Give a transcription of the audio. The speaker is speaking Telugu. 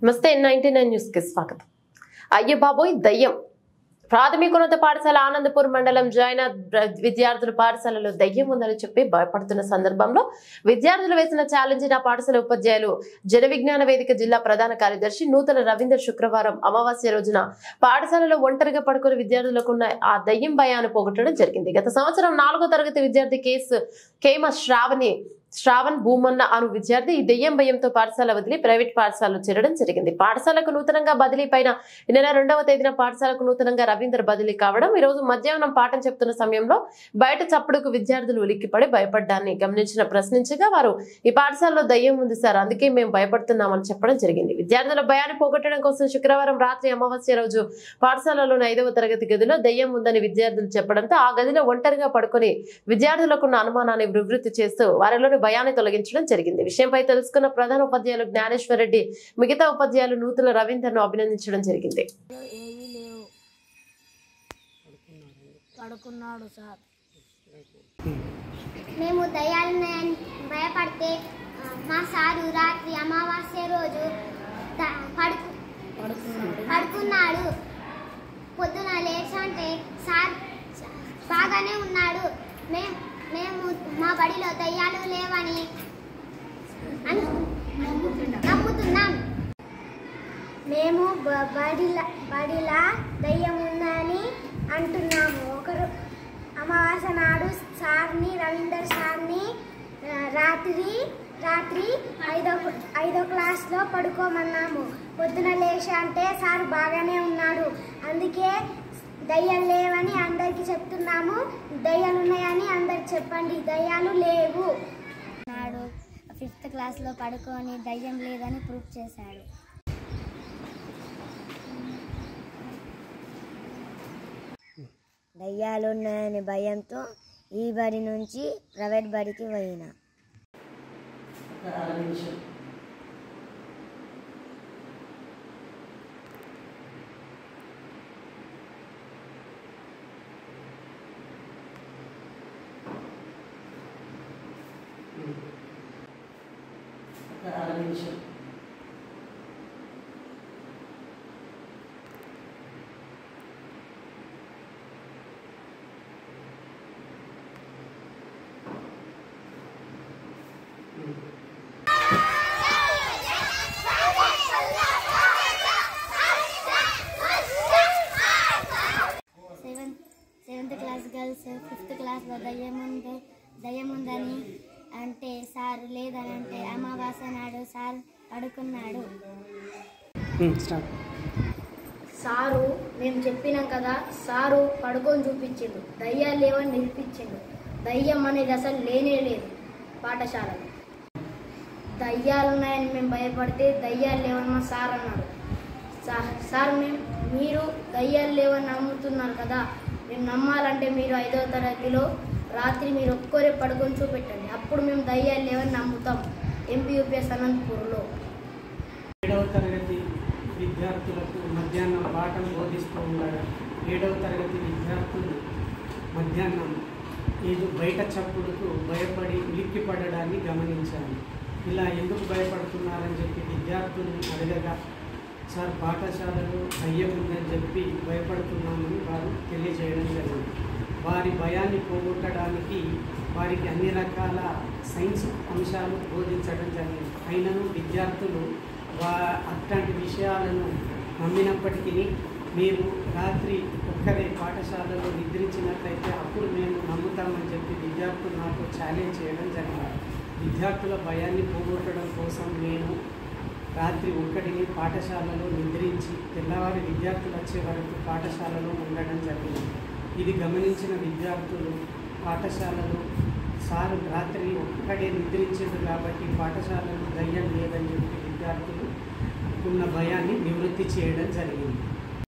నమస్తే 99 న్యూస్ కి స్వాగతం. అయ్య బాబోయ్ దయ్యం. ప్రాథమికోన్నత పాఠశాల ఆనందపూర్ మండలం జైనాథ్ విద్యార్థుల పాఠశాలలో దయ్యం ఉందని చెప్పి భయపడుతున్న సందర్భంలో విద్యార్థులు వేసిన ఛాలెంజ్ ఆ పాఠశాల ఉపాధ్యాయులు జన విజ్ఞాన వేదిక జిల్లా ప్రధాన కార్యదర్శి నూతన రవీందర్ శుక్రవారం అమావాస్య రోజున పాఠశాలలో ఒంటరిగా పడుకుని విద్యార్థులకున్న ఆ దయ్యం భయాన్ని పోగొట్టడం జరిగింది. గత సంవత్సరం 4వ తరగతి విద్యార్థి కేమ శ్రావణ్ భూమన్న అను విద్యార్థి ఈ దెయ్యం భయంతో పాఠశాల వదిలి ప్రైవేట్ పాఠశాలలో చేరడం జరిగింది. పాఠశాలకు నూతనంగా బదిలీ పైన ఈ నెల 2వ తేదీన పాఠశాలకు నూతనంగా రవీందర్ బదిలీ కావడం, ఈ రోజు మధ్యాహ్నం పాఠం చెప్తున్న సమయంలో బయట చప్పుడుకు విద్యార్థులు ఉలిక్కిపడి భయపడ్డాన్ని గమనించిన ప్రశ్నించగా వారు ఈ పాఠశాలలో దయ్యం ఉంది సార్, అందుకే మేము భయపడుతున్నామని చెప్పడం జరిగింది. విద్యార్థుల భయాన్ని పోగొట్టడం కోసం శుక్రవారం రాత్రి అమావాస్య రోజు పాఠశాలలోని 5వ తరగతి గదిలో దయ్యం ఉందని విద్యార్థులు చెప్పడంతో ఆ గదిలో ఒంటరిగా పడుకొని విద్యార్థులకున్న అనుమానాన్ని నివృత్తి చేస్తూ వారిలోని భయాన్ని తొలగించడం జరిగింది. విషయంపై తెలుసుకున్న ప్రధాన ఉపాధ్యాయులు జ్ఞానేశ్వర్ రెడ్డి మిగతా ఉపాధ్యాయులు నూతన రవీందర్ ను అభినందించడం జరిగింది. మేము దయ్యాలను భయపడితే మా సారు రాత్రి అమావాస్య రోజు పడుకున్నాడు. పొద్దున లేచంటే సార్ బాగానే ఉన్నాడు. మేము మా బడిలో దయ్యాలు లేవని నమ్ముతున్నాం. మేము బడిలా దయ్యం ఉందని అంటున్నాము. ఒకరు అమావాస్య నాడు సార్ని రవీందర్ సార్ని రాత్రి 5వ క్లాస్లో పడుకోమన్నాము. పొద్దున లేచి అంటే సార్ బాగానే ఉన్నాడు, అందుకే దయ్యాలు లేవని అందరికి చెప్తున్నాము. దయ్యాలు ఉన్నాయని అందరికి చెప్పండి, దయ్యాలు లేవు. నాడు 5th క్లాస్లో పడుకొని దయ్యం లేదని ప్రూఫ్ చేశాడు. దయ్యాలు ఉన్నాయని భయంతో ఈ బడి నుంచి ప్రైవేట్ బడికి పోయినా. సెవెంత్ క్లాస్ గర్ల్స్ 5th క్లాస్లో దయ్యం ఉందని అంటే సార్ లేదని అంటే అమావాస్య నాడు సార్ పడుకున్నాడు. సారు మేము చెప్పినాం కదా, సారు పడుకొని చూపించిండు, దయ్యాలు లేవని నిరూపించిండు. దయ్యం అనేది అసలు లేనే లేదు పాఠశాలలో. దయ్యాలు ఉన్నాయని మేము భయపడితే దయ్యాలు లేవని మా సార్ అన్నాడు. సార్ మీరు దయ్యాలు లేవని నమ్ముతున్నారు కదా, మేము నమ్మాలంటే మీరు 5వ తరగతిలో రాత్రి మీరు ఒక్కరే పడుకొని చూపెట్టండి, అప్పుడు మేము దయ్యాలు లేవని నమ్ముతాం. ఎంపీయూపీఎస్ అనంతపూర్లో 7వ తరగతి విద్యార్థులకు మధ్యాహ్నం పాఠం బోధిస్తూ ఉండగా 7వ తరగతి విద్యార్థులు మధ్యాహ్నం ఏదో బయట చప్పుడుకు భయపడి ఉలిక్కిపడడాన్ని గమనించాను. ఇలా ఎందుకు భయపడుతున్నారని చెప్పి విద్యార్థులు అడగగా సార్ పాఠశాలలో దయ్యం ఉందని చెప్పి భయపడుతున్నామని వారు తెలియజేయడం జరిగింది. వారి భయాన్ని పోగొట్టడానికి వారికి అన్ని రకాల సైన్స్ అంశాలు బోధించడం జరిగింది. అయినను విద్యార్థులు అట్లాంటి విషయాలను నమ్మినప్పటికీ మీరు రాత్రి ఒక్కరే పాఠశాలలో నిద్రించినట్లయితే అప్పుడు మేము నమ్ముతామని చెప్పి విద్యార్థులు నాకు ఛాలెంజ్ చేయడం జరిగింది. విద్యార్థుల భయాన్ని పోగొట్టడం కోసం నేను రాత్రి ఒక్కటిని పాఠశాలలో నిద్రించి తెల్లవారి విద్యార్థులు వచ్చే వరకు పాఠశాలలో ఉండడం జరిగింది. ఇది గమనించిన విద్యార్థులు పాఠశాలలో సారు రాత్రి ఒక్కడే నిద్రించారు కాబట్టి పాఠశాలలో దయ్యం లేదని చెప్పి విద్యార్థులు ఉన్న భయాన్ని నివృత్తి చేయడం జరిగింది.